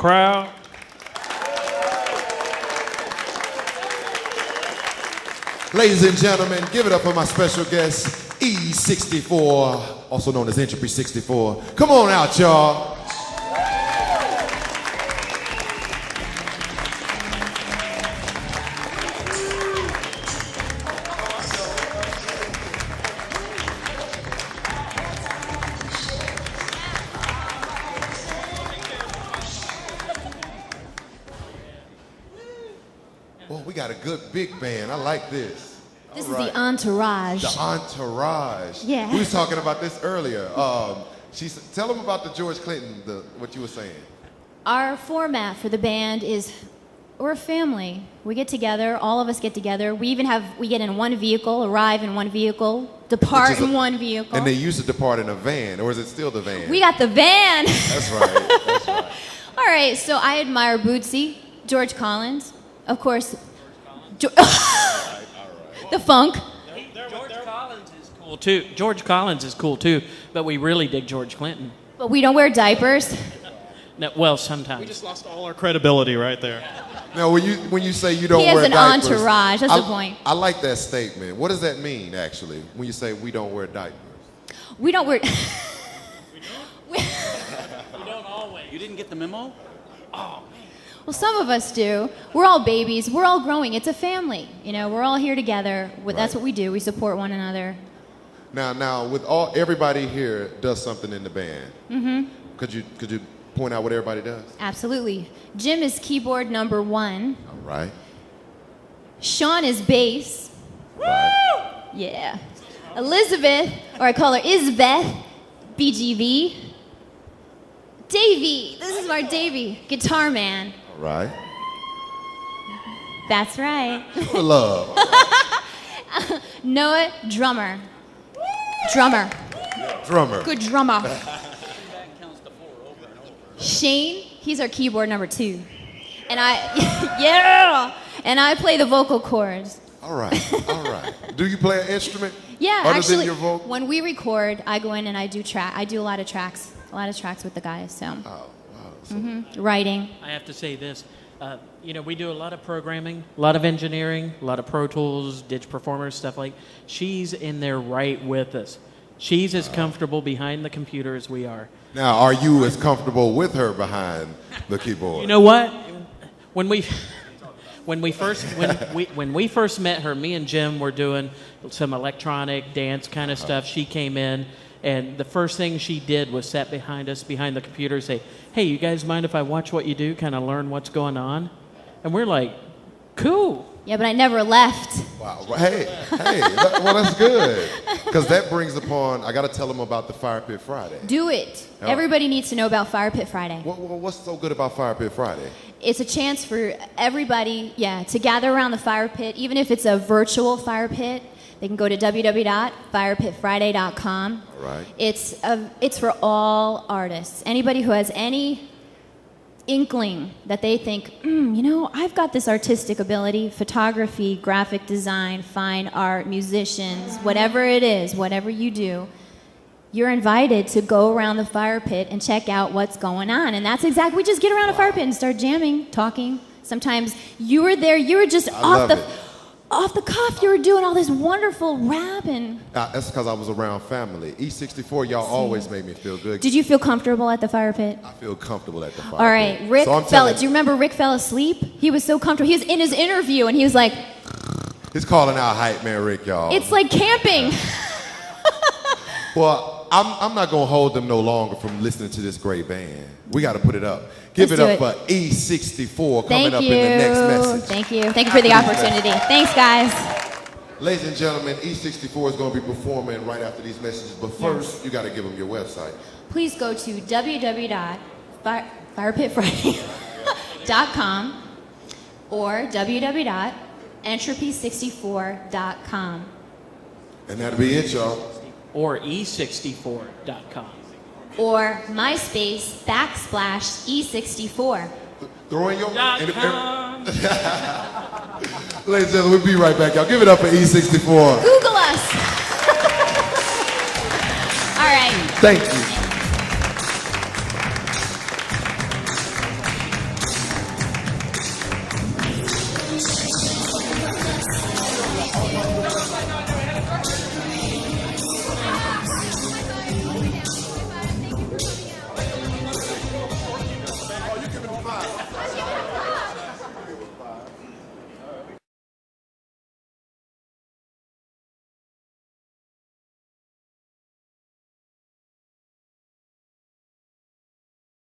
crowd. Ladies and gentlemen, give it up for my special guest, E64, also known as Entropy64. Come on out, y'all. Well, we got a good big band. I like this. This is the entourage. The entourage. Yeah. We was talking about this earlier. Tell them about the George Clinton, what you were saying. Our format for the band is we're a family. We get together, all of us get together. We get in one vehicle, arrive in one vehicle, depart in one vehicle. And they used to depart in a van, or is it still the van? We got the van. That's right. That's right. All right, so I admire Bootsy, George Collins, of course. The funk. George Collins is cool too. George Collins is cool too, but we really dig George Clinton. But we don't wear diapers. No, well, sometimes. We just lost all our credibility right there. Now, when you say you don't He has wear an diapers, entourage. That's the point. I like that statement. What does that mean, actually, when you say we don't wear diapers? We don't wear. We don't always. You didn't get the memo? Oh, man. Well, some of us do. We're all babies. We're all growing. It's a family. You know, we're all here together. That's what we do. We support one another. Now, with everybody here does something in the band. Mm-hmm. Could you point out what everybody does? Absolutely. Jim is keyboard number 1. All right. Sean is bass. Right. Yeah. Elizabeth, or I call her Isbeth, BGV. Davey, this is our Davey, guitar man. All right. That's right. For love. Noah, drummer. Drummer. Drummer. Good drummer. Shane, he's our keyboard number 2. And yeah! And I play the vocal chords. All right. All right. Do you play an instrument? Yeah, other actually, than your vocal? when we record, I go in and I do a lot of tracks with the guys. So, Oh, wow. So, writing. I have to say this. We do a lot of programming, a lot of engineering, a lot of Pro Tools, Dig Performers, stuff like. She's in there right with us. She's as comfortable behind the computer as we are. Now, are you as comfortable with her behind the keyboard? You know what? When we first met her, me and Jim were doing some electronic dance kind of stuff. She came in, and the first thing she did was sat behind us, behind the computer, and say, "Hey, you guys mind if I watch what you do, kind of learn what's going on?" And we're like, "Cool." Yeah, but I never left. Wow. Hey, well, that's good. Because that brings upon, I got to tell them about the Fire Pit Friday. Do it. Oh. Everybody needs to know about Fire Pit Friday. What's so good about Fire Pit Friday? It's a chance for everybody, to gather around the fire pit, even if it's a virtual fire pit. They can go to www.firepitfriday.com. All right. It's for all artists. Anybody who has any inkling that they think, I've got this artistic ability, photography, graphic design, fine art, musicians, whatever it is, whatever you do, you're invited to go around the fire pit and check out what's going on. And that's exactly, we just get around a fire pit and start jamming, talking. Sometimes you were there, you were just off the cuff, you were doing all this wonderful rap and... That's because I was around family. E64, y'all always made me feel good. Did you feel comfortable at the fire pit? I feel comfortable at the fire pit. All right, Rick do you remember Rick fell asleep? He was so comfortable. He was in his interview and he was like... He's calling out hype man Rick, y'all. It's like camping. Well, I'm not going to hold them no longer from listening to this great band. We got to put it up. Give Let's it do up for E64 coming Thank up you. in the next message. Thank you. Thank you for the opportunity. Thanks, guys. Ladies and gentlemen, E64 is going to be performing right after these messages. But first, you got to give them your website. Please go to www.firepitfriday.com or www.entropy64.com. And that'll be it, y'all. Or e64.com. Or MySpace /E64. Throw in your... .com. Ladies and gentlemen, we'll be right back, y'all. Give it up for E64. Google us. All right. Thank you.